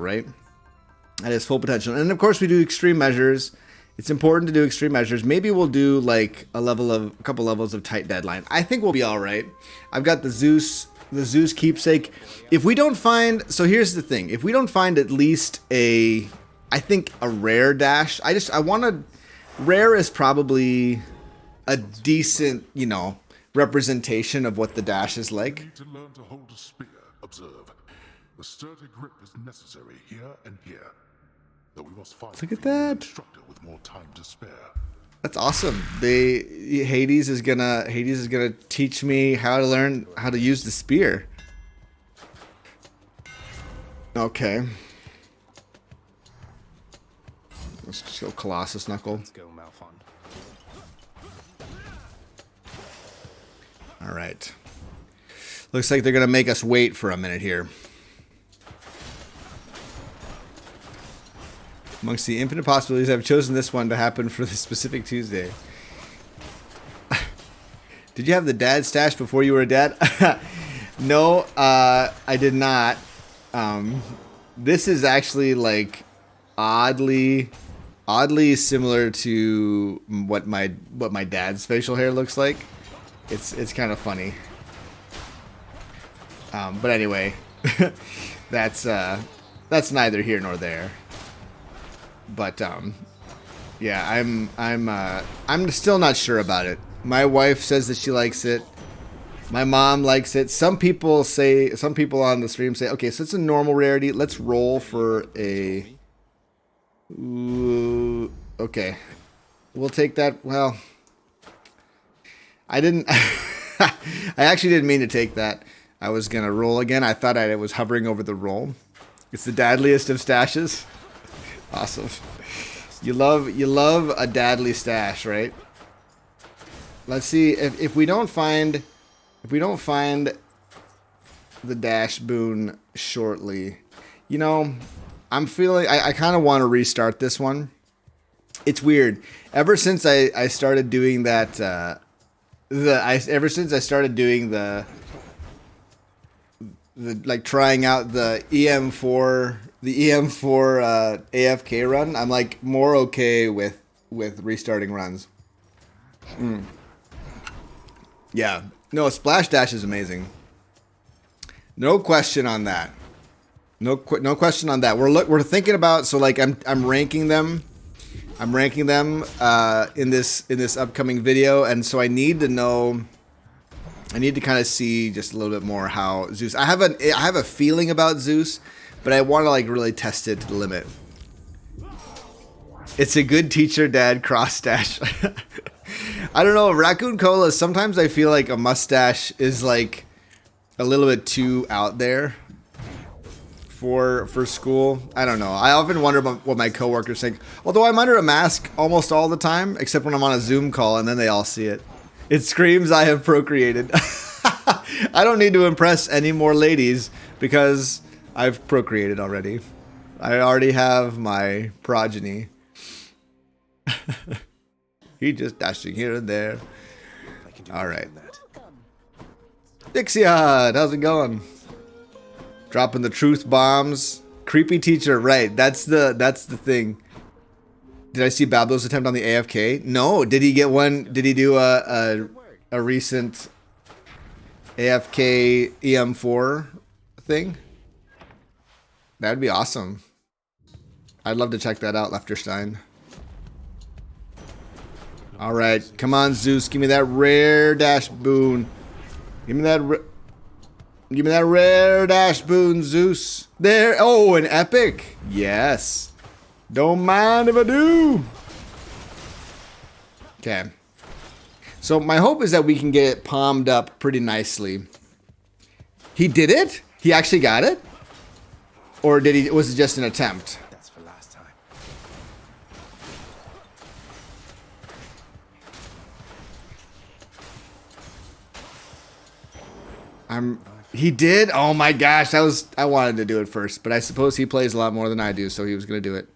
right? At his full potential. And of course we do extreme measures. It's important to do extreme measures. Maybe we'll do like a couple levels of tight deadline. I think we'll be all right. I've got the Zeus keepsake. If we don't find, so here's the thing. If we don't find at least I think a rare dash. I want to, rare is probably a decent, you know, representation of what the dash is like. You need to learn to hold a spear. Observe. The sturdy grip is necessary here and here. Though we must find Look at that. instructor with more time to spare. That's awesome. Hades is gonna teach me how to learn how to use the spear. Okay. Let's just go Colossus Knuckle. Let's go, Malfond. All right. Looks like they're gonna make us wait for a minute here. Amongst the infinite possibilities, I've chosen this one to happen for the specific Tuesday. Did you have the dad stash before you were a dad? No, I did not. This is actually like oddly similar to what my dad's facial hair looks like. It's kind of funny. But anyway, that's neither here nor there. But yeah, I'm still not sure about it. My wife says that she likes it. My mom likes it. Some people on the stream say, okay, so it's a normal rarity. Let's roll for a. Ooh, okay, we'll take that. Well, I didn't. I actually didn't mean to take that. I was gonna roll again. I thought I was hovering over the roll. It's the dadliest of stashes. Awesome. You love a dadly stash, right? Let's see if we don't find the dash boon shortly. You know, I'm feeling I kind of want to restart this one. It's weird. Ever since I started doing that ever since I started doing the like trying out the EM4 AFK run, I'm like more okay with restarting runs. Yeah, no, Splash Dash is amazing. No question on that. No question on that. We're thinking about, so like I'm ranking them. I'm ranking them in this upcoming video, and so I need to know. I need to kind of see just a little bit more how Zeus. I have a feeling about Zeus, but I want to like really test it to the limit. It's a good teacher dad cross stash. I don't know, Raccoon Cola. Sometimes I feel like a mustache is like a little bit too out there for school. I don't know. I often wonder about what my coworkers think. Although I'm under a mask almost all the time, except when I'm on a Zoom call and then they all see it. It screams I have procreated. I don't need to impress any more ladies because I've procreated already. I already have my progeny. He just dashing here and there. All right. Dixion, how's it going? Dropping the truth bombs. Creepy teacher, right? That's the thing. Did I see Bablo's attempt on the AFK? No. Did he get one? Did he do a recent AFK EM4 thing? That'd be awesome. I'd love to check that out, Lefterstein. All right, come on, Zeus. Give me that rare dash boon. Give me that rare dash boon, Zeus. There. Oh, an epic. Yes. Don't mind if I do. Okay. So my hope is that we can get it palmed up pretty nicely. He did it? He actually got it? Or was it just an attempt? That's for last time. He did? Oh my gosh, I wanted to do it first, but I suppose he plays a lot more than I do, so he was going to do it.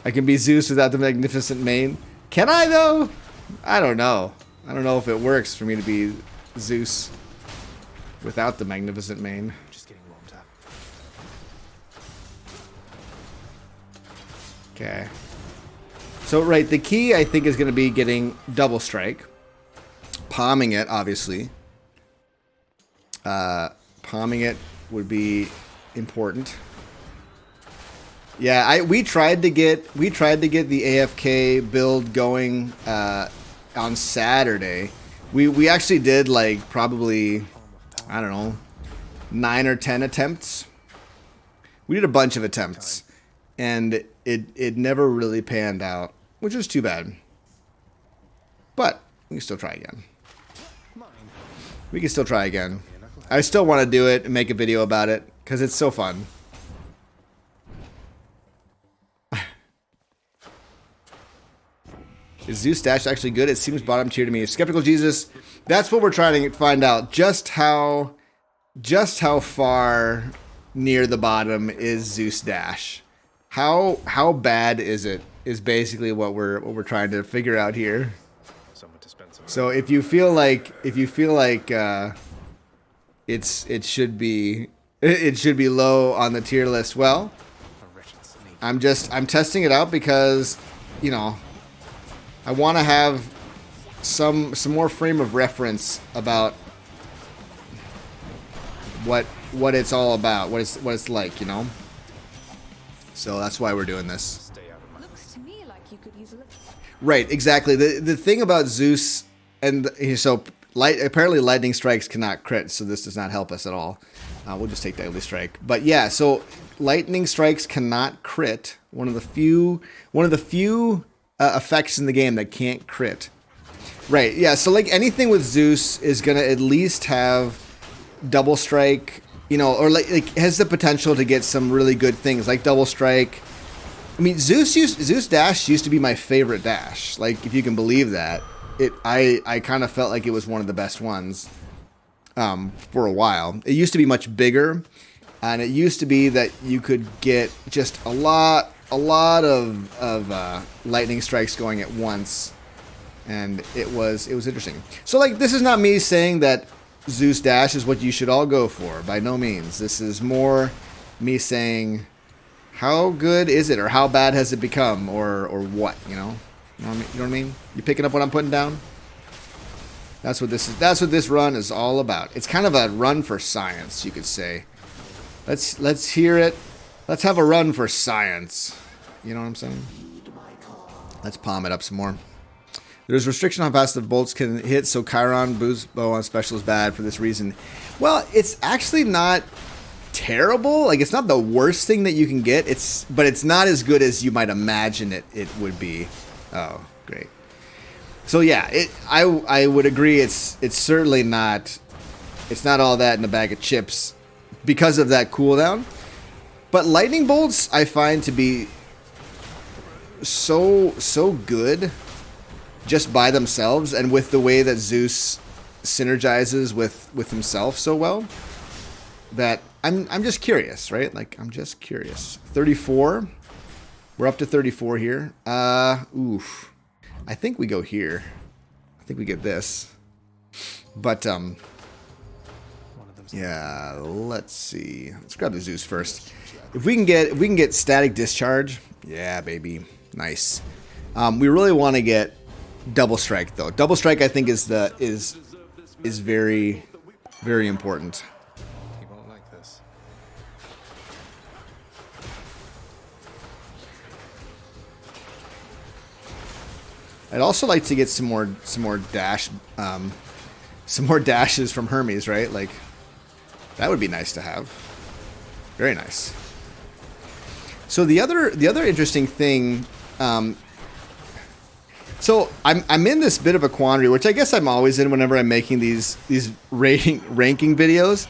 I can be Zeus without the magnificent mane. Can I, though? I don't know. I don't know if it works for me to be Zeus without the magnificent mane. Just getting warmed up. Okay. So, right, the key, I think, is going to be getting double strike. Palming it, obviously. Palming it would be important. Yeah, we tried to get the AFK build going on Saturday. We actually did like probably, I don't know, 9 or 10 attempts. We did a bunch of attempts, and it never really panned out, which is too bad. But we can still try again. We can still try again. I still want to do it and make a video about it because it's so fun. Is Zeus Dash actually good? It seems bottom tier to me. Skeptical Jesus, that's what we're trying to find out. Just how far near the bottom is Zeus Dash? How bad is it? Is basically what we're trying to figure out here. So if you feel like it should be low on the tier list, well, I'm testing it out because, you know, I want to have some more frame of reference about what it's all about, what it's like, you know. So that's why we're doing this. Looks to me like you could use a little. Right, exactly. The thing about Zeus, and so apparently lightning strikes cannot crit, so this does not help us at all. We'll just take Deadly Strike. But yeah, so lightning strikes cannot crit. One of the few effects in the game that can't crit. Right, yeah, so like anything with Zeus is gonna at least have double strike, you know, or like has the potential to get some really good things like double strike. I mean, Zeus Dash used to be my favorite dash. Like, if you can believe that, I kind of felt like it was one of the best ones for a while. It used to be much bigger, and it used to be that you could get just a lot of lightning strikes going at once, and it was interesting. So like, this is not me saying that Zeus Dash is what you should all go for. By no means. This is more me saying, how good is it, or how bad has it become, or what, you know? You know what I mean? You picking up what I'm putting down? That's what this is. That's what this run is all about. It's kind of a run for science, you could say. Let's hear it. Let's have a run for science. You know what I'm saying? Let's palm it up some more. There's restriction on how fast the bolts can hit, so Chiron boost bow on special is bad for this reason. Well, it's actually not terrible. Like, it's not the worst thing that you can get. But it's not as good as you might imagine it would be. Oh, great. So yeah, I would agree. It's certainly not. It's not all that in a bag of chips because of that cooldown. But lightning bolts I find to be so good just by themselves, and with the way that Zeus synergizes with himself so well, that I'm just curious, right? Like, I'm just curious. 34. We're up to 34 here. Oof. I think we go here. I think we get this. But yeah, let's see. Let's grab the Zeus first. If we can get static discharge, yeah, baby. Nice. We really want to get double strike though. Double strike I think is very, very important. He won't like this. I'd also like to get some more dash, some more dashes from Hermes, right? Like, that would be nice to have. Very nice. So the other interesting thing, so I'm in this bit of a quandary, which I guess I'm always in whenever I'm making these ranking videos,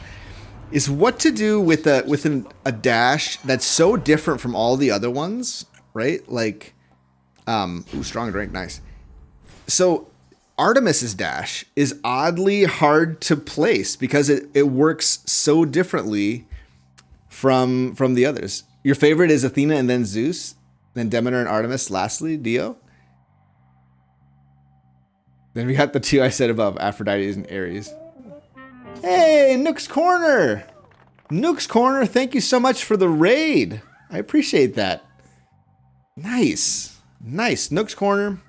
is what to do with a dash that's so different from all the other ones, right? Like, ooh, strong drink, nice. So Artemis's dash is oddly hard to place because it works so differently from the others. Your favorite is Athena and then Zeus, then Demeter and Artemis, lastly, Dio. Then we got the two I said above, Aphrodite and Ares. Hey, Nook's Corner! Nook's Corner, thank you so much for the raid. I appreciate that. Nice. Nice. Nook's Corner.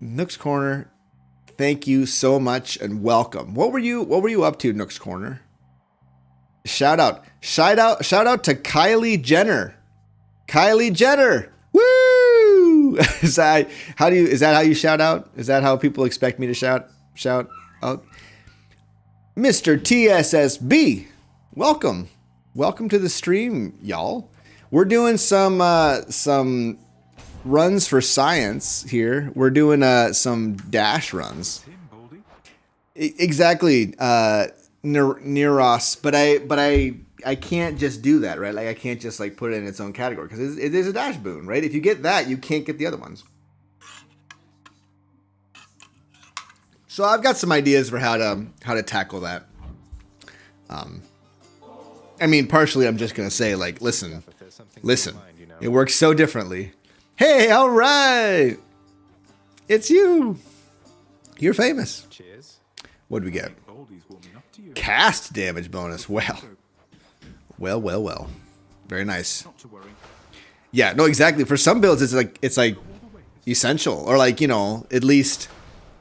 Nook's Corner. Thank you so much and welcome. What were you up to, Nook's Corner? Shout out to Kylie Jenner. Kylie Jenner. Woo! Is that how you shout out? Is that how people expect me to shout out? Mr. TSSB. Welcome. Welcome to the stream, y'all. We're doing some runs for science here. We're doing some dash runs. Exactly, Neros. But I can't just do that, right? Like I can't just like put it in its own category because it is a dash boon, right? If you get that, you can't get the other ones. So I've got some ideas for how to tackle that. I mean, partially I'm just gonna say like, listen, it works so differently. Hey, all right, it's you. You're famous. Cheers. What do we get? Cast damage bonus. Well. Very nice. Yeah, no, exactly. For some builds, it's like essential or like, you know, at least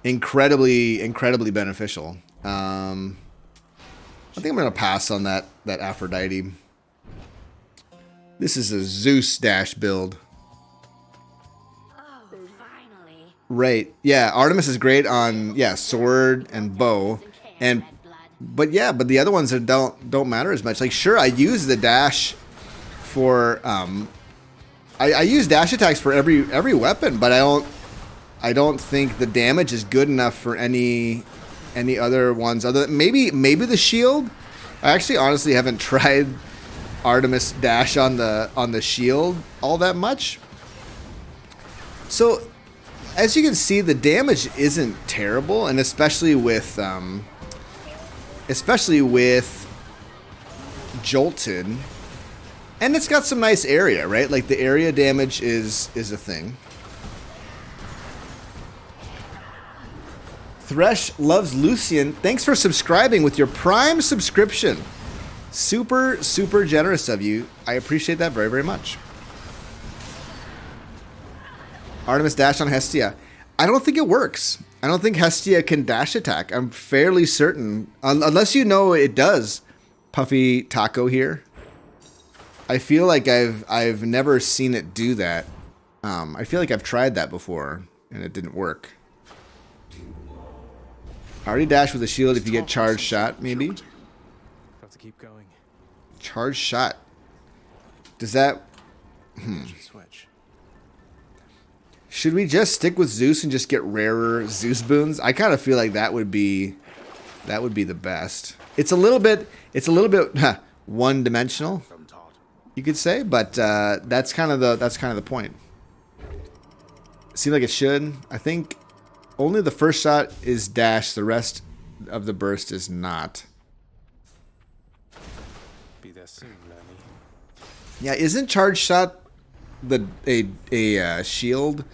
incredibly beneficial. I think I'm gonna pass on that Aphrodite. This is a Zeus dash build. Oh, finally. Right. Yeah, Artemis is great on sword and bow, but the other ones don't matter as much. Like sure, I use the dash for I use dash attacks for every weapon, but I don't think the damage is good enough for any other ones other than maybe the shield. I actually honestly haven't tried Artemis dash on the shield all that much. So as you can see, the damage isn't terrible, and especially with Jolted, and it's got some nice area, right? Like the area damage is a thing. Thresh loves Lucian. Thanks for subscribing with your Prime subscription. Super generous of you. I appreciate that very, very much. Artemis dash on Hestia. I don't think it works. I don't think Hestia can dash attack. I'm fairly certain, unless you know it does. Puffy Taco here. I feel like I've never seen it do that. I feel like I've tried that before and it didn't work. I already dash with a shield if you get charged shot, maybe. Got to keep going. Charged shot. Does that? Switch. Should we just stick with Zeus and just get rarer Zeus boons? I kind of feel like that would be the best. It's a little bit one-dimensional, you could say, but that's kind of the point. Seems like it should. I think only the first shot is dash. The rest of the burst is not. Be there soon, Lemmy. Yeah, isn't charge shot a shield?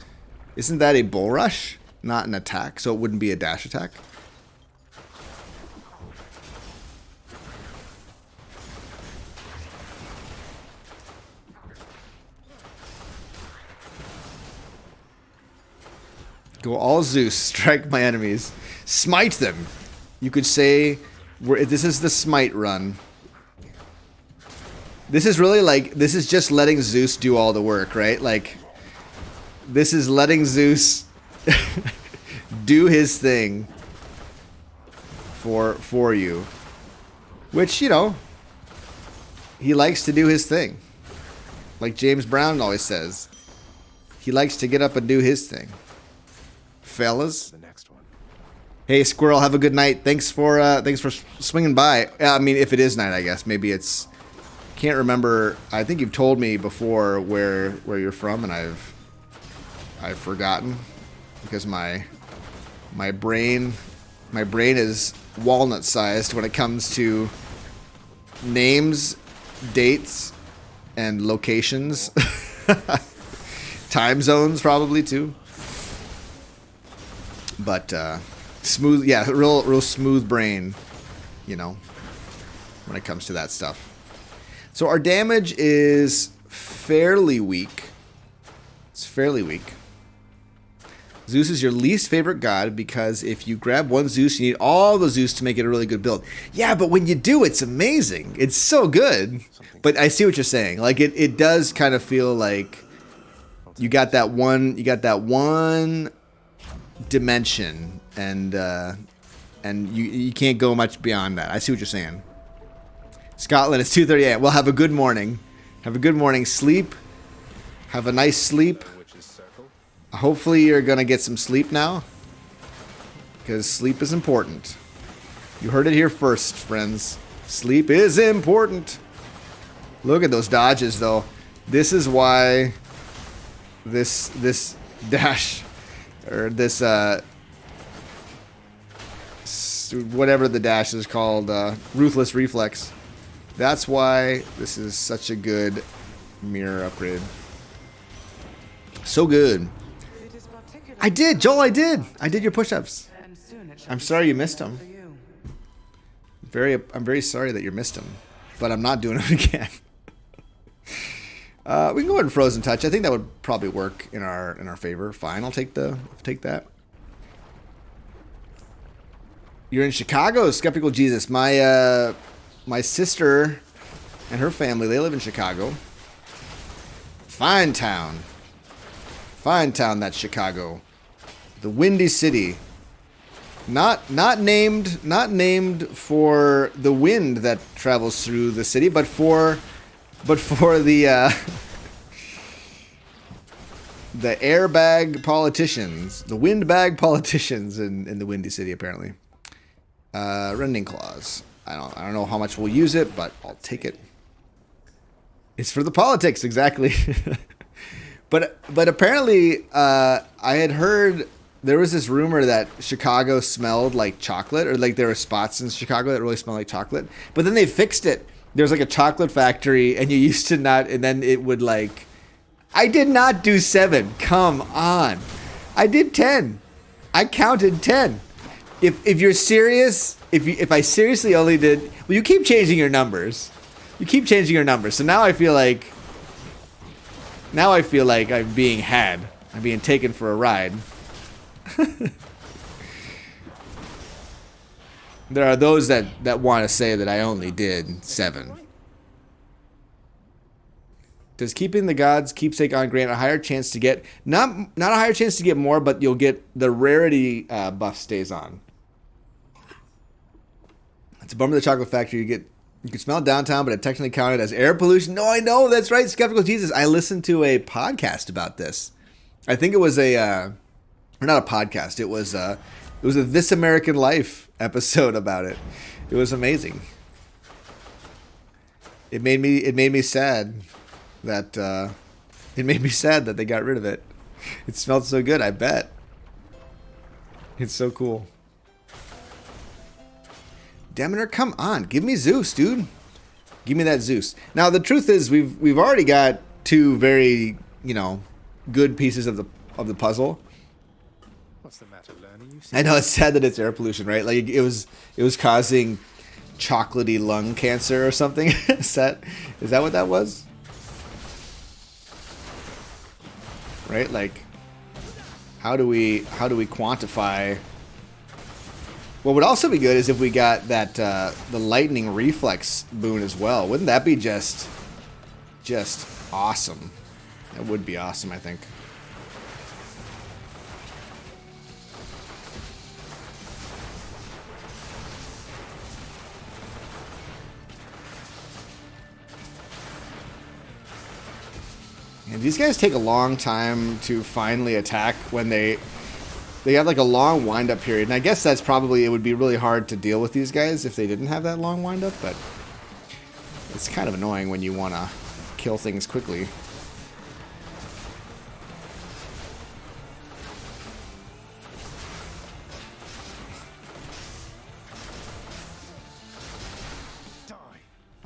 Isn't that a bull rush, not an attack? So it wouldn't be a dash attack. Go all Zeus, strike my enemies, smite them. You could say this is the smite run. This is really like, this is just letting Zeus do all the work, right? Like, this is letting Zeus do his thing for you. Which, you know, he likes to do his thing. Like James Brown always says. He likes to get up and do his thing. Fellas. The next one. Hey, Squirrel, have a good night. Thanks for swinging by. I mean, if it is night, I guess. Maybe it's... Can't remember. I think you've told me before where you're from, and I've forgotten because my brain is walnut sized when it comes to names, dates, and locations. Time zones probably too. But smooth, yeah, real smooth brain, you know, when it comes to that stuff. So our damage is fairly weak. It's fairly weak. Zeus is your least favorite god because if you grab one Zeus, you need all the Zeus to make it a really good build. Yeah, but when you do, it's amazing. It's so good. But I see what you're saying. Like it does kind of feel like you got that one dimension, and you can't go much beyond that. I see what you're saying. Scotland, it's 2:38. Well, have a good morning. Have a good morning. Sleep. Have a nice sleep. Hopefully you're going to get some sleep now, because sleep is important. You heard it here first, friends. Sleep is important. Look at those dodges, though. This is why this dash, or this, whatever the dash is called, Ruthless Reflex. That's why this is such a good mirror upgrade. So good. I did, Joel, I did. I did your push-ups. I'm sorry you missed them. I'm very sorry that you missed them, but I'm not doing it again. We can go ahead and Frozen Touch. I think that would probably work in our favor. Fine, I'll take that. You're in Chicago, Skeptical Jesus. My sister and her family, they live in Chicago. Fine town, that's Chicago. The Windy City. Not named for the wind that travels through the city, but for the the airbag politicians, the windbag politicians in the Windy City, apparently. Rending Claws. I don't know how much we'll use it, but I'll take it. It's for the politics, exactly. But apparently, I had heard there was this rumor that Chicago smelled like chocolate, or like there were spots in Chicago that really smelled like chocolate. But then they fixed it. There's like a chocolate factory, and you used to not, and then it would like. I did not do 7. Come on, I did 10. I counted 10. If you're serious, if I seriously only did, well, you keep changing your numbers. So now I feel like. I'm being had. I'm being taken for a ride. There are those that want to say that I only did 7. Does keeping the gods keepsake on grant a higher chance to get not a higher chance to get more, but you'll get the rarity buff stays on. It's a bummer the chocolate factory you can smell it downtown, but it technically counted as air pollution. No, I know, that's right, Skeptical Jesus. I listened to a podcast about this. I think it was or not a podcast. It was a This American Life episode about it. It was amazing. It made me sad that they got rid of it. It smelled so good, I bet. It's so cool. Demeter, come on, give me Zeus, dude. Give me that Zeus. Now the truth is, we've already got 2 very good pieces of the puzzle. What's the matter, Lerner? I know it's sad that it's air pollution, right? Like it was causing chocolatey lung cancer or something. Is that what that was? Right? Like, how do we quantify? What would also be good is if we got that the lightning reflex boon as well. Wouldn't that be just awesome? That would be awesome, I think. And these guys take a long time to finally attack when they have like a long wind-up period. And I guess that's probably, it would be really hard to deal with these guys if they didn't have that long wind-up, but it's kind of annoying when you want to kill things quickly.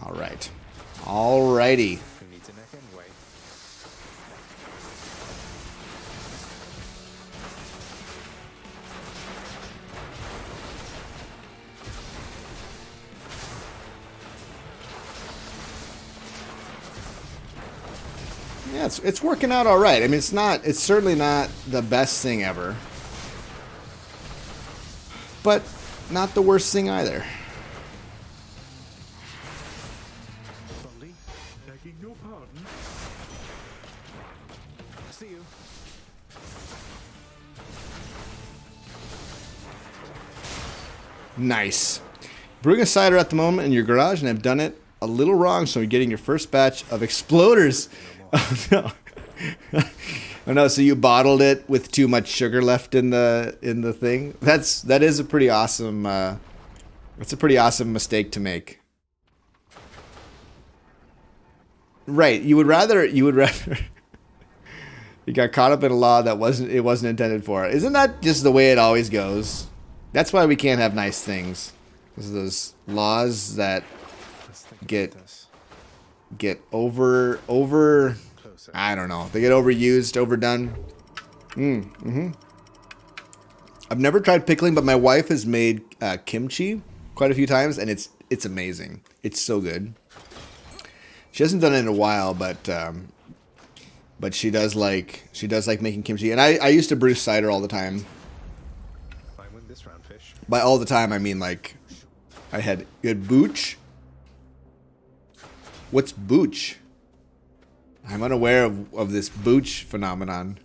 All right. Alrighty. Who needs a neck anyway? Yeah, it's working out all right. I mean, it's certainly not the best thing ever, but not the worst thing either. Boldy, begging your pardon. See you. Nice. Brewing a cider at the moment in your garage, and I've done it a little wrong, so you're getting your first batch of exploders. Oh no. Oh no, so you bottled it with too much sugar left in the thing? That is a pretty awesome that's a pretty awesome mistake to make. Right, you would rather you got caught up in a law that wasn't intended for. Isn't that just the way it always goes? That's why we can't have nice things. Because of those laws that get over I don't know. They get overused, overdone. I've never tried pickling, but my wife has made kimchi quite a few times, and it's amazing. It's so good. She hasn't done it in a while, but she does like making kimchi. And I used to brew cider all the time. I win this round, fish. By all the time, I mean like I had good booch. What's booch? I'm unaware of this booch phenomenon.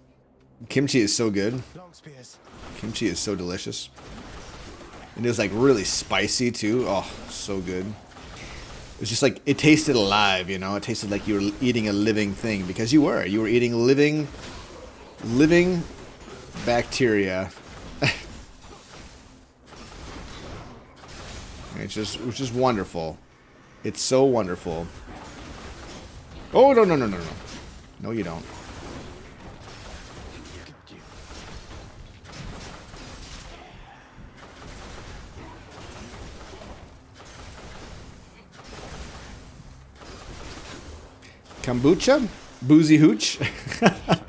Kimchi is so good. Long spears. Kimchi is so delicious. And it was like really spicy too. Oh, so good. It was just like, it tasted alive, you know? It tasted like you were eating a living thing, because you were. You were eating living bacteria. It's just wonderful. It's so wonderful. Oh, no. No, you don't. Kombucha? Boozy hooch? For a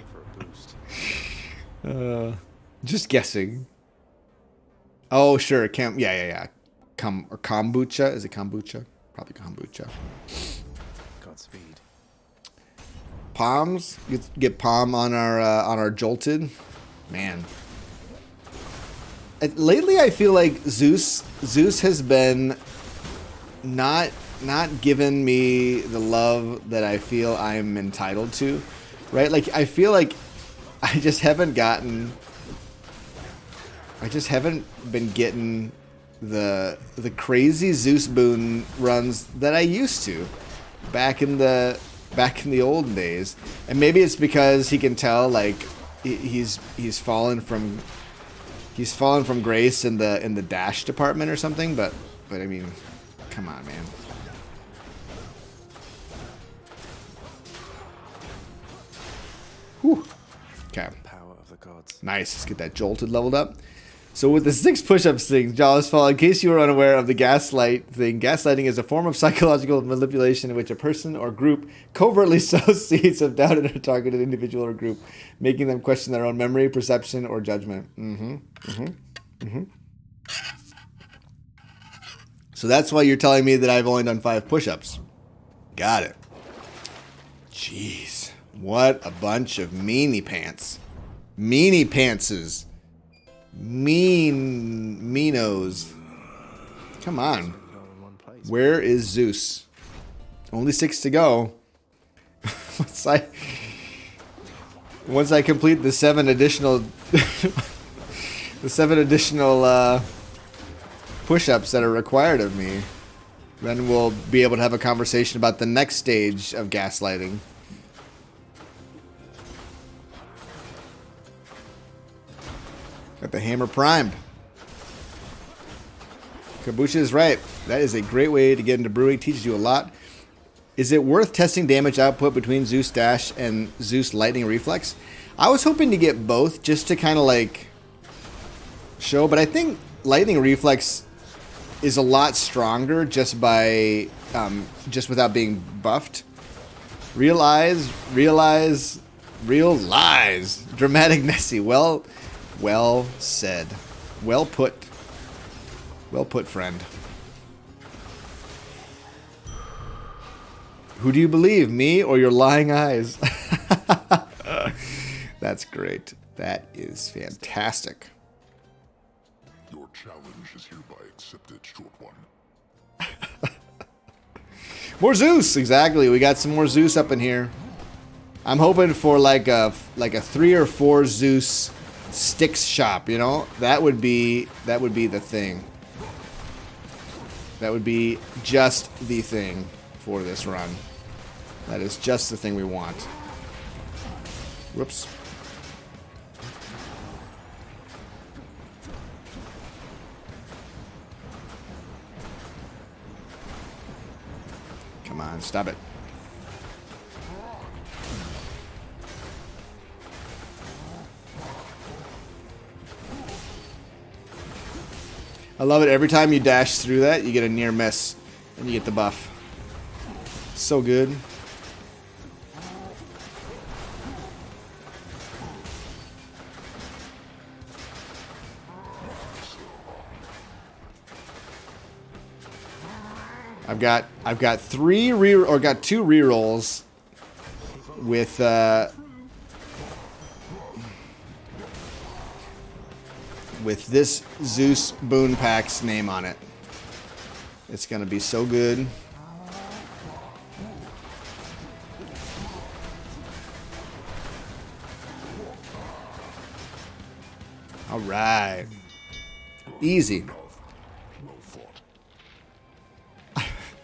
boost. Just guessing. Oh, sure. Yeah. Kombucha? Is it kombucha? Probably kombucha. Godspeed. Palms? Get palm on our jolted. Man. Lately, I feel like Zeus has been not given me the love that I feel I'm entitled to, right? Like, I feel like I just haven't been getting the crazy Zeus boon runs that I used to back in the olden days. And maybe it's because he can tell, like, he's fallen from grace in the dash department or something, but I mean, come on, man. Whew. Okay. Power of the gods. Nice. Let's get that jolted leveled up. So with the 6 push-ups thing, Jawless fall. In case you were unaware of the gaslight thing, gaslighting is a form of psychological manipulation in which a person or group covertly sows seeds of doubt in a targeted individual or group, making them question their own memory, perception, or judgment. So that's why you're telling me that I've only done 5 push-ups. Got it. Jeez. What a bunch of meanie pants. Meanie pantses. Meanos. Come on. All in one place. Where is Zeus? Only 6 to go. Once I complete the 7 additional push-ups that are required of me, then we'll be able to have a conversation about the next stage of gaslighting. Got the hammer primed. Kombucha is right. That is a great way to get into brewing. Teaches you a lot. Is it worth testing damage output between Zeus Dash and Zeus Lightning Reflex? I was hoping to get both just to kind of like show, but I think Lightning Reflex is a lot stronger just by without being buffed. Realize, real lies. Dramatic Nessie. Well said. Well put. Well put, friend. Who do you believe, me or your lying eyes? That's great. That is fantastic. Your challenge is hereby accepted, short one. More Zeus, exactly. We got some more Zeus up in here. I'm hoping for like a 3 or 4 Zeus sticks shop. You know, that would be the thing. That would be just the thing for this run. That is just the thing we want. Whoops. Come on, stop it. I love it. Every time you dash through that, you get a near miss. And you get the buff. So good. I've got 2 rerolls with this Zeus boon pack's name on it. It's gonna be so good. All right, easy. Well fought.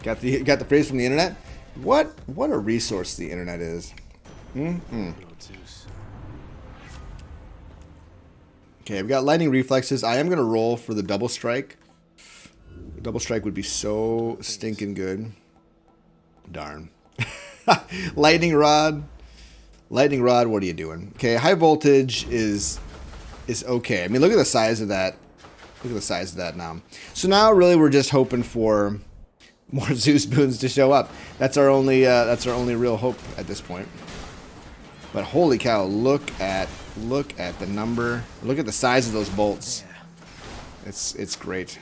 Got the phrase from the internet. What a resource the internet is. Lord Zeus. Okay, I've got lightning reflexes. I am gonna roll for the double strike. Double strike would be so stinking good. Darn. Lightning rod. Lightning rod. What are you doing? Okay, high voltage is okay. I mean, look at the size of that. Look at the size of that now. So now, really, we're just hoping for more Zeus boons to show up. That's our only real hope at this point. But holy cow, look at the number. Look at the size of those bolts. It's great.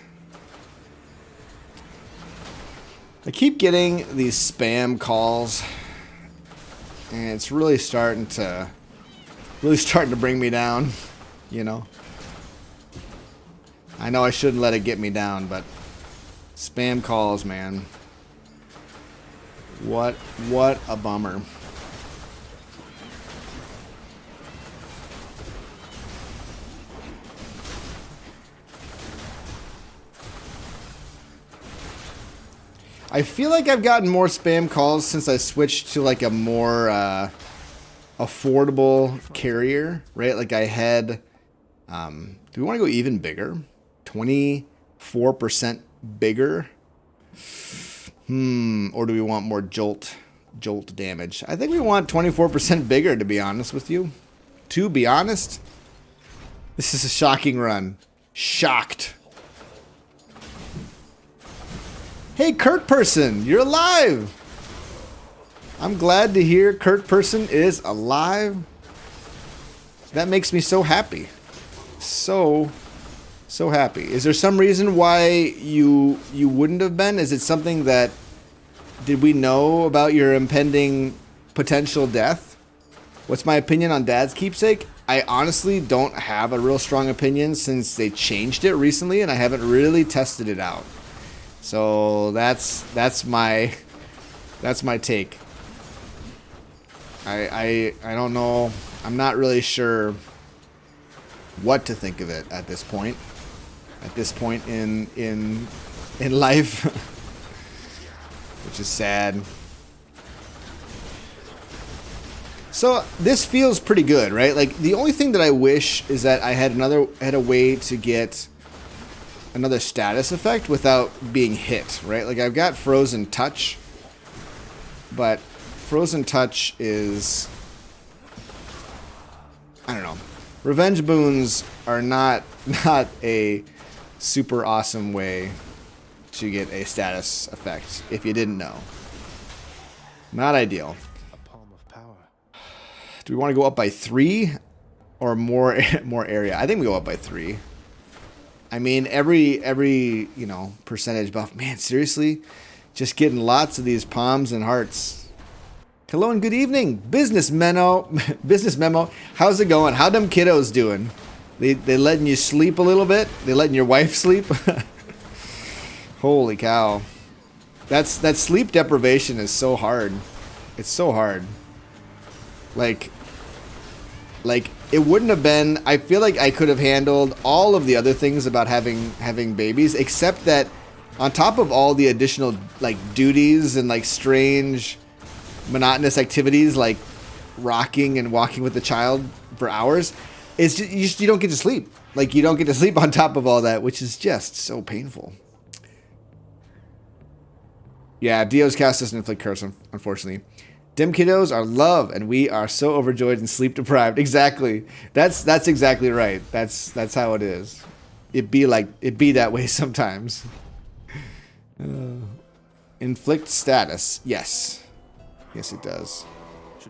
I keep getting these spam calls, and it's really starting to bring me down, you know. I know I shouldn't let it get me down, but spam calls, man. What a bummer. I feel like I've gotten more spam calls since I switched to like a more affordable carrier, right? Like I had, do we want to go even bigger? 24% bigger? Or do we want more jolt damage? I think we want 24% bigger, to be honest with you. To be honest, this is a shocking run. Shocked. Hey, Kurt Person, you're alive. I'm glad to hear Kurt Person is alive. That makes me so happy. So happy. Is there some reason why you wouldn't have been? Is it something that, did we know about your impending potential death? What's my opinion on Dad's Keepsake? I honestly don't have a real strong opinion since they changed it recently, and I haven't really tested it out. So that's my take. I don't know. I'm not really sure what to think of it at this point. At this point in life, which is sad. So this feels pretty good, right? Like the only thing that I wish is that I had a way to get another status effect without being hit, right? Like I've got Frozen Touch, but Frozen Touch is, I don't know. Revenge boons are not a super awesome way to get a status effect, if you didn't know. Not ideal. A palm of power. Do we want to go up by 3 or more area? I think we go up by 3. I mean, every percentage buff. Man, seriously? Just getting lots of these palms and hearts. Hello and good evening. Business memo. Business memo. How's it going? How them kiddos doing? They letting you sleep a little bit? They letting your wife sleep? Holy cow. That sleep deprivation is so hard. It's so hard. Like it wouldn't have been, I feel like I could have handled all of the other things about having babies, except that on top of all the additional like duties and like strange monotonous activities like rocking and walking with the child for hours, it's just, you don't get to sleep. Like, you don't get to sleep on top of all that, which is just so painful. Yeah, Dio's cast doesn't inflict curse, unfortunately. Dim kiddos are love, and we are so overjoyed and sleep deprived. Exactly. That's exactly right. That's how it is. It be that way sometimes. Inflict status. Yes. Yes, it does.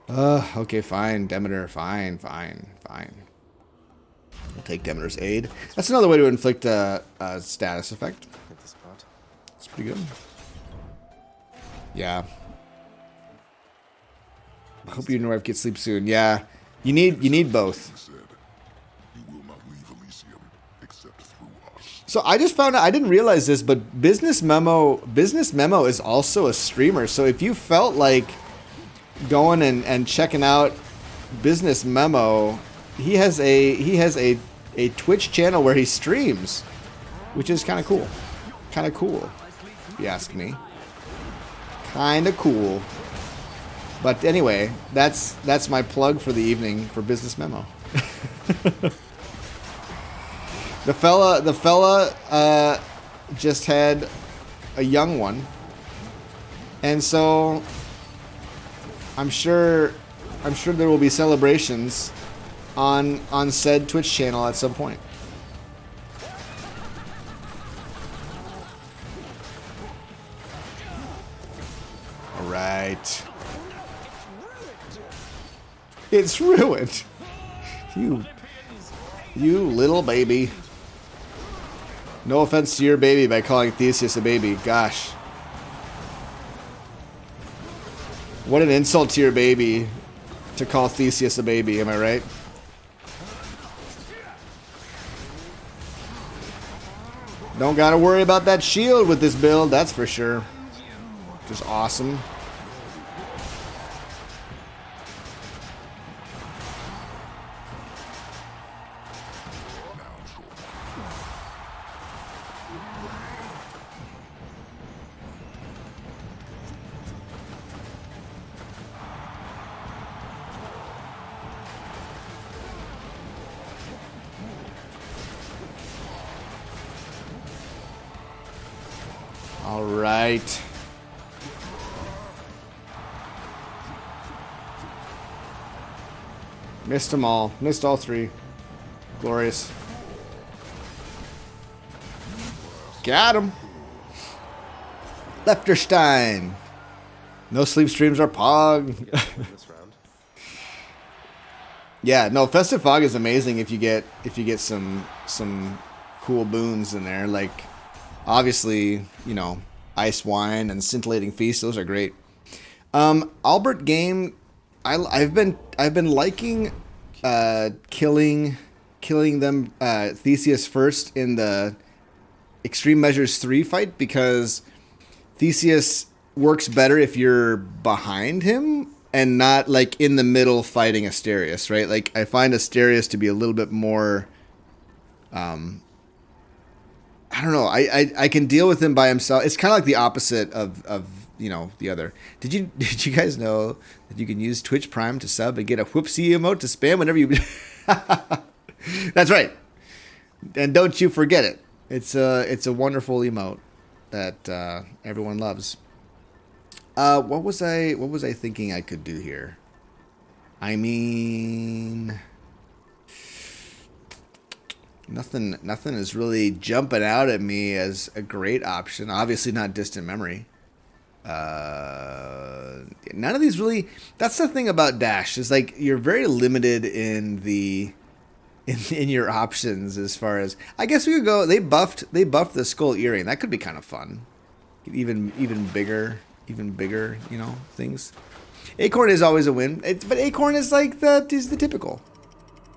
Okay, fine, Demeter. Fine. We'll take Demeter's aid. That's another way to inflict a status effect. Hit the spot. It's pretty good. Yeah. I hope you and your wife get sleep soon. Yeah. You need both. He said, "You will not leave Elysium except through us." So I just found out, I didn't realize this, but Business Memo is also a streamer. So if you felt like going and checking out Business Memo, he has a Twitch channel where he streams, which is kind of cool. If you ask me. Kind of cool. But anyway, that's my plug for the evening for Business Memo. The fella just had a young one, and so I'm sure there will be celebrations on said Twitch channel at some point. All right. It's ruined. You little baby. No offense to your baby by calling Theseus a baby. Gosh. What an insult to your baby to call Theseus a baby, am I right? Don't gotta worry about that shield with this build, that's for sure. Just awesome. All right. Missed them all. Missed all three. Glorious. Got him. Lefterstein. No sleep streams are Pog. This round. Yeah, no, Festive Fog is amazing if you get some cool boons in there. Like, obviously, you know, Ice Wine and Scintillating Feast, those are great. Albert Game, I've been liking killing them Theseus first in the Extreme Measures 3 fight, because Theseus works better if you're behind him and not like in the middle fighting Asterius, right? Like, I find Asterius to be a little bit more I don't know. I can deal with him by himself. It's kind of like the opposite of you know, the other. Did you guys know that you can use Twitch Prime to sub and get a whoopsie emote to spam whenever you? That's right. And don't you forget it. It's a wonderful emote that everyone loves. What was I thinking I could do here? I mean, nothing is really jumping out at me as a great option. Obviously not Distant Memory. None of these really. That's the thing about Dash, is like you're very limited in your options as far as, I guess we could go. They buffed the skull earring. That could be kind of fun. Even bigger, you know, things. Acorn is always a win, but Acorn is like the typical.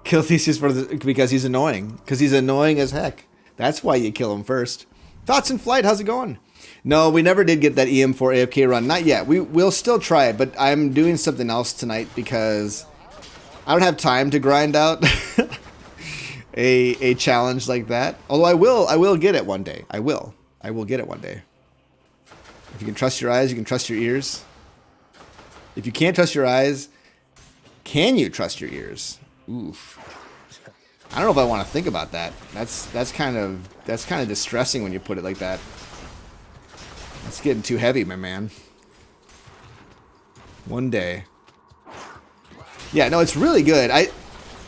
Kill Theseus because he's annoying. Because he's annoying as heck. That's why you kill him first. Thoughts in Flight, how's it going? No, we never did get that EM4 AFK run. Not yet. We'll still try it, but I'm doing something else tonight because I don't have time to grind out a challenge like that. Although I will get it one day. I will get it one day. If you can trust your eyes, you can trust your ears. If you can't trust your eyes, can you trust your ears? Oof. I don't know if I want to think about that. That's kind of distressing when you put it like that. That's getting too heavy, my man. One day. Yeah, no, it's really good. I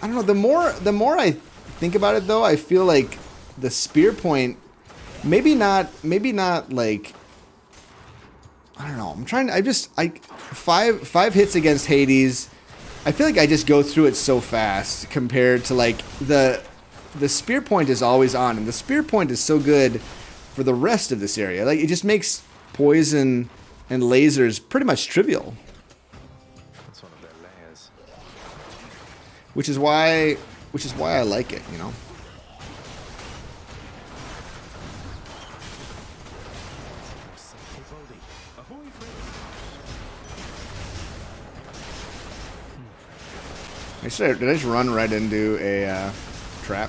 don't know, the more I think about it though, I feel like the spear point maybe not like I don't know. Five hits against Hades. I feel like I just go through it so fast compared to like the spear point is always on, and the spear point is so good for the rest of this area. Like it just makes poison and lasers pretty much trivial. That's one of their layers. Which is why I like it, you know. Did I just run right into a trap?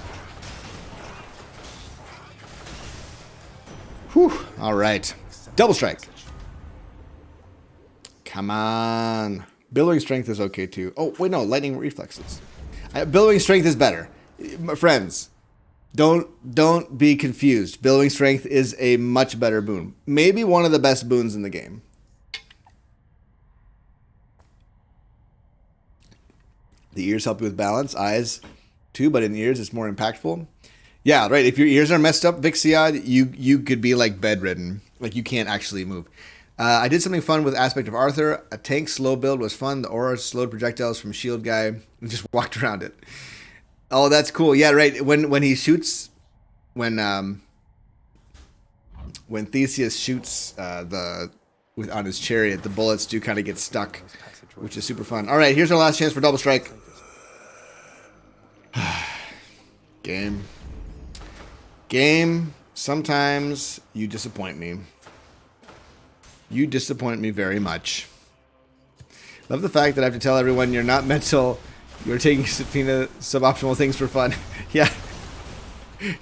Whew. All right. Double strike. Come on. Billowing strength is okay too. Oh, wait, no. Lightning reflexes. Billowing strength is better. My friends, don't be confused. Billowing strength is a much better boon. Maybe one of the best boons in the game. The ears help you with balance, eyes too, but in the ears it's more impactful. Yeah, right. If your ears are messed up, Vixiad, you could be like bedridden, like you can't actually move. I did something fun with Aspect of Arthur. A tank slow build was fun. The aura slowed projectiles from Shield Guy and just walked around it. Oh, that's cool. Yeah, right. When he shoots, when Theseus shoots on his chariot, the bullets do kind of get stuck, which is super fun. All right, here's our last chance for double strike. Game. Sometimes you disappoint me. You disappoint me very much. Love the fact that I have to tell everyone you're not mental. You're taking suboptimal things for fun. Yeah.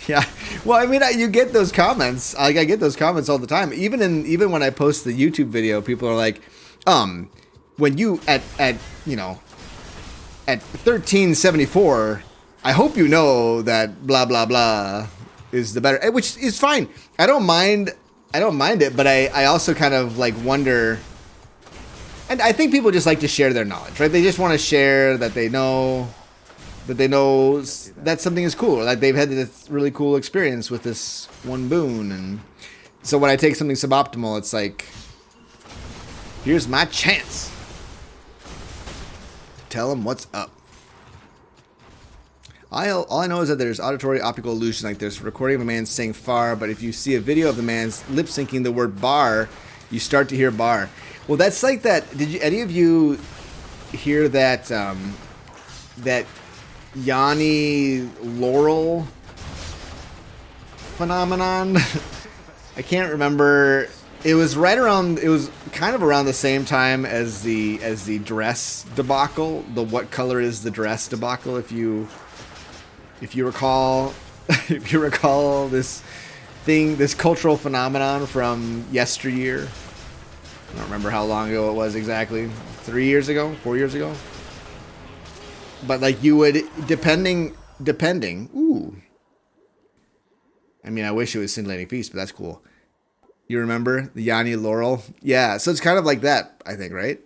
Yeah. Well, I mean, you get those comments. Like I get those comments all the time. Even when I post the YouTube video, people are like, when you at 1374, I hope you know that blah blah blah is the better, which is fine. I don't mind it, but I also kind of like wonder, and I think people just like to share their knowledge, right? They just want to share that they know that something is cool, that they've had this really cool experience with this one boon. And so when I take something suboptimal, it's like, here's my chance to tell them what's up. All I know is that there's auditory optical illusion, like there's a recording of a man saying far, but if you see a video of the man's lip syncing the word bar, you start to hear bar. Well, that's like that. Did any of you hear that that Yanni Laurel phenomenon? I can't remember. It was kind of around the same time as the dress debacle, the what color is the dress debacle, if you recall this cultural phenomenon from yesteryear. I don't remember how long ago it was exactly. 3 years ago? 4 years ago? But like you would, depending, ooh. I mean, I wish it was Scintillating Feast, but that's cool. You remember the Yanni Laurel? Yeah, so it's kind of like that, I think, right?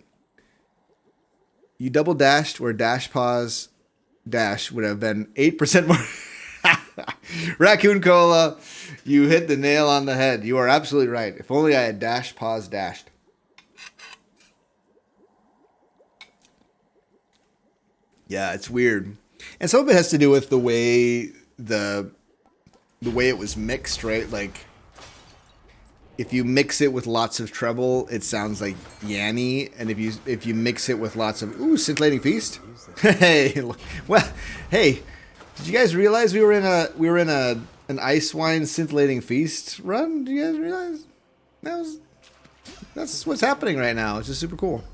You double dashed where dash pause dash would have been 8% more. Raccoon Cola, you hit the nail on the head. You are absolutely right. If only I had dash pause dashed. Yeah, it's weird. And some of it has to do with the way it was mixed, right? Like if you mix it with lots of treble, it sounds like Yanny, and if you mix it with lots of scintillating feast. Hey, well, hey, did you guys realize we were in an ice wine scintillating feast run? Do you guys realize that's what's happening right now? It's just super cool.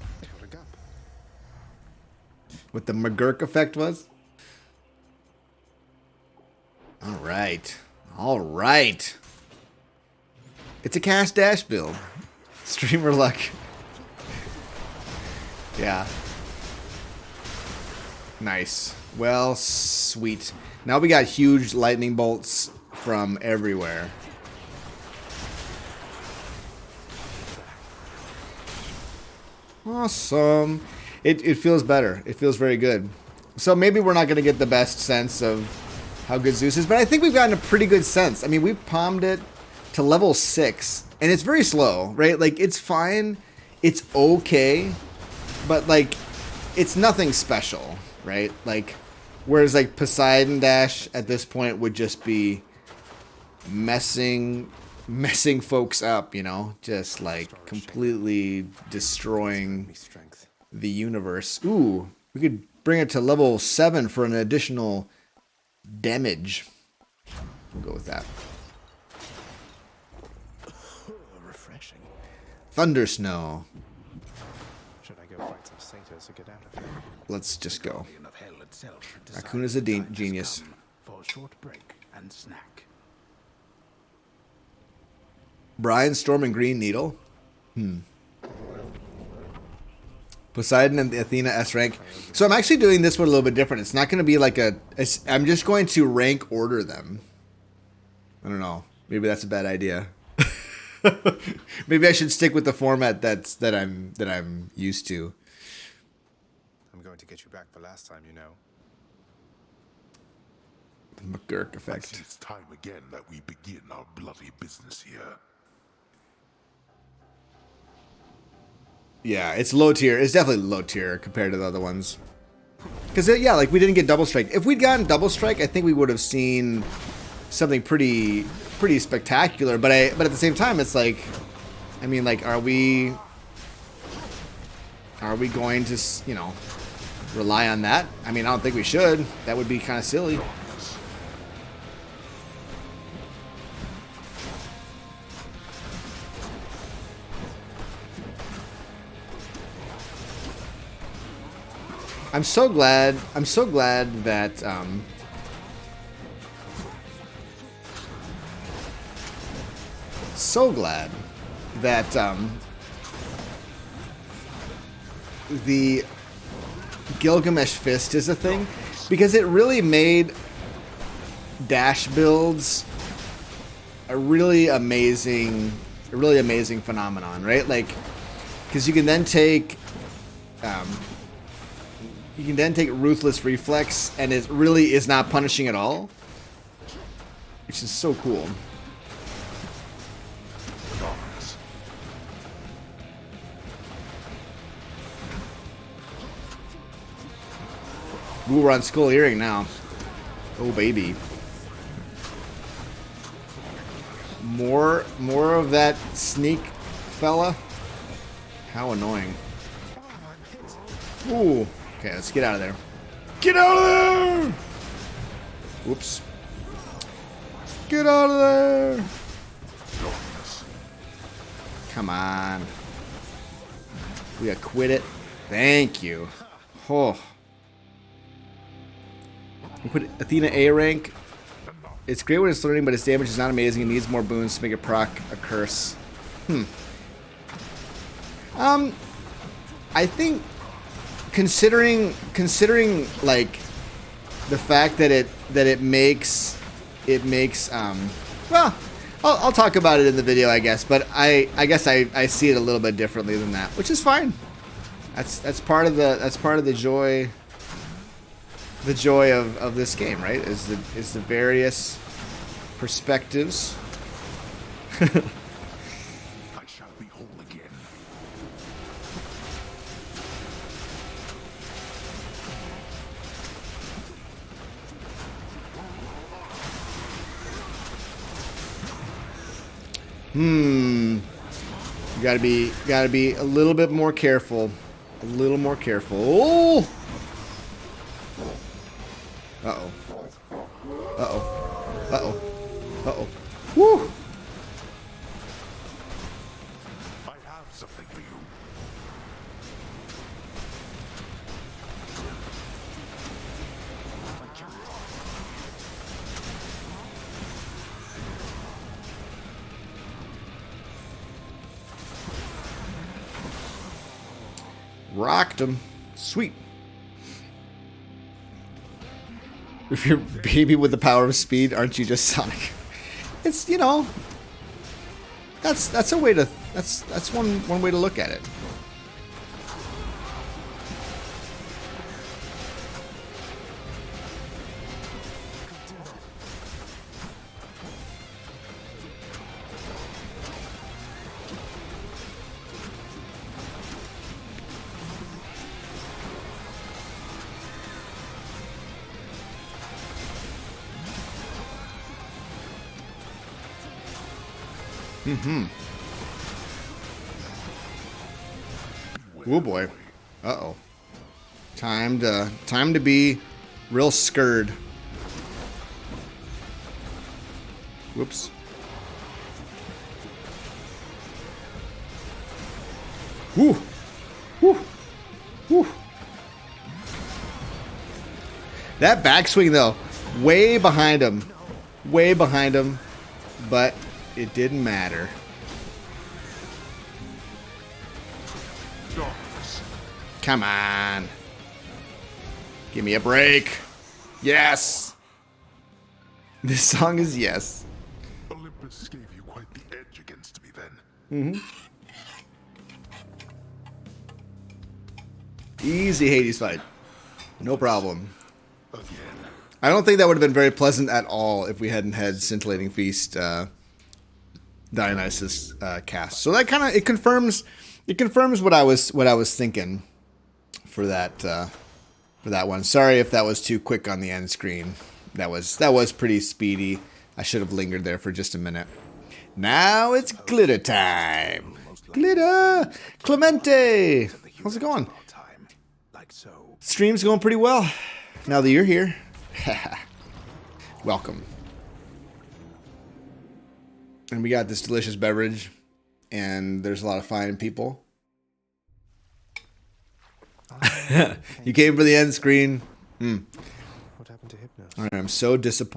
What the McGurk effect was. All right. It's a cast dash build. Streamer luck. Yeah. Nice. Well, sweet. Now we got huge lightning bolts from everywhere. Awesome. It feels better. It feels very good. So maybe we're not going to get the best sense of how good Zeus is, but I think we've gotten a pretty good sense. I mean, we've palmed it to level 6, and it's very slow, right? Like, it's fine. It's okay, but, like, it's nothing special, right? Like, whereas, like, Poseidon Dash at this point would just be messing folks up, you know? Just, like, completely destroying the universe. Ooh, we could bring it to level 7 for an additional damage. We'll go with that. Refreshing. Thunder Snow. Should I go fight some satyrs to get out of here? Let's just go. Guardian of Hell itself Raccoon is a decided the time has genius. come for a short break and snack. Brian, Storm, and Green Needle. Poseidon and the Athena S rank. So I'm actually doing this one a little bit different. It's not going to be like I'm just going to rank order them. I don't know. Maybe that's a bad idea. Maybe I should stick with the format that I'm used to. I'm going to get you back for last time, you know. The McGurk effect. It's time again that we begin our bloody business here. Yeah, it's low tier. It's definitely low tier compared to the other ones. Because, yeah, like, we didn't get double strike. If we'd gotten double strike, I think we would have seen something pretty spectacular. But at the same time, it's like, I mean, like, are we going to, you know, rely on that? I mean, I don't think we should. That would be kind of silly. I'm so glad that the Gilgamesh Fist is a thing, because it really made dash builds a really amazing phenomenon, right? Like, because you can then take Ruthless Reflex, and it really is not punishing at all, which is so cool. Ooh, we're on Skull Earring now. Oh, baby. More of that sneak fella. How annoying. Ooh. Okay, let's get out of there. Get out of there! Whoops. Get out of there! Come on. We gotta quit it. Thank you. Oh. We put Athena A rank. It's great when it's learning, but its damage is not amazing. It needs more boons to make it proc a curse. I think considering like the fact that it makes well, I'll talk about it in the video, I guess, but I guess I see it a little bit differently than that, which is fine. That's part of the joy of this game, right? Is the various perspectives. I shall be whole again. You gotta be a little bit more careful. A little more careful. Oh! Uh-oh. Uh-oh. Uh-oh. Uh-oh. Woo! I have something for you. Rocked him. Sweet. If you're a baby with the power of speed, aren't you just Sonic? It's, you know, that's a way to that's one way to look at it. Oh boy. Uh-oh. Time to be real scared. Whoops. Woo. Woo. Woo. That backswing though, way behind him. Way behind him. But it didn't matter. Come on. Give me a break. Yes. This song is yes. Olympus gave you quite the edge against me then. Easy Hades fight. No problem. Again. I don't think that would have been very pleasant at all if we hadn't had Scintillating Feast Dionysus cast. So that kind of it confirms what I was thinking for that one. Sorry if that was too quick on the end screen. That was pretty speedy. I should have lingered there for just a minute. Now it's glitter time. Glitter, Clemente. How's it going? Stream's going pretty well. Now that you're here. Welcome. And we got this delicious beverage, and there's a lot of fine people. You came for the end screen. What happened to Hypnos? I'm so disappointed.